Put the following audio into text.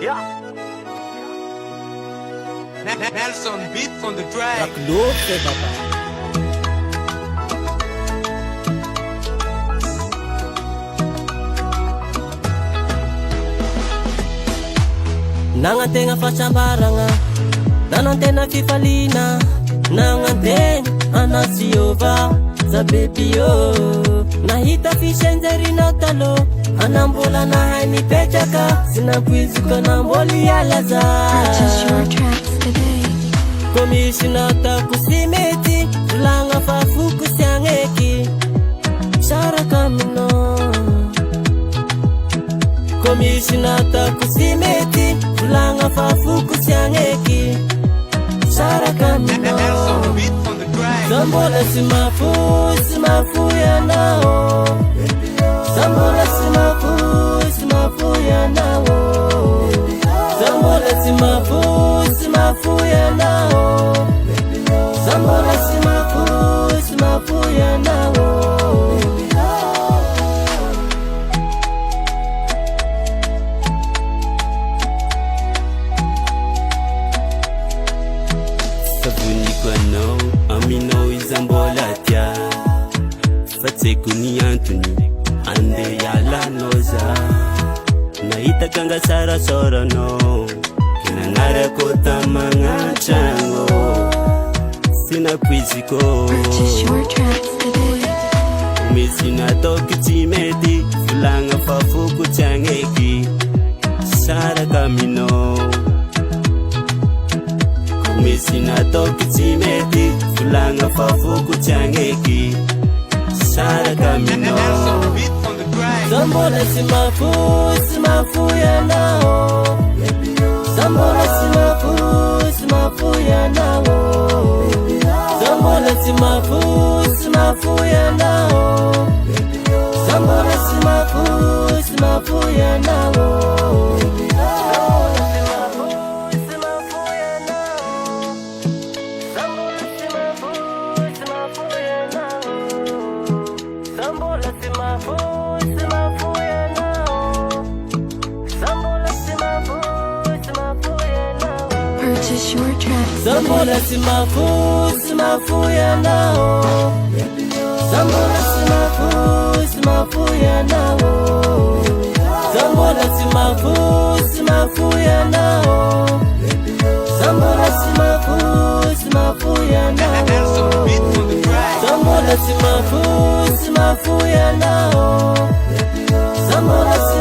Yeah. Nelson beats on the track. Raklop se baba. Nangantegna fahasambaragna, nanantena fifaliana, nangantegna anazy Jehova zabebio. Nahita fisenjerinao taloha, anambola nahay nipetraka, sinampoiziko namboly alaza. Purchase your tracks today. Koa misy natako sy mety, volagna fa foko sy agneky, saraka aminao. Koa misy natako sy mety, volagna fa foko sy agneky, saraka aminao. Nelson beats on the track. Zambola sy mafu ianao, zambola sy mafu ianao, zambola sy mafu ianao, zambola sy mafu ianao. Savoniko anao, aminao izambola tia, fa tseko ny antony ande ialanao za. Nahita kanga sarasoranao, kinagnarako tamagnatragno, sinapoiziko. Purchase your tracks today. Misy nataoko tsy mety, volagna fa foko tsy agneky, saraka aminao. Misy nataoko tsy mety, volagna fa foko tsy agneky, saraka aminao. Nelson beats on the track. Zambola sy mafu ianao, zambola sy mafu ianao, zambola sy mafu ianao, zambola sy mafu ianao. Purchase your tracks Zambola today. sy mafu ianao, zambola sy mafu ianao, zambola sy mafu ianao, zambola sy mafu ianao. Nelson beats on the track. Zambola sy mafu ianao, zambola sy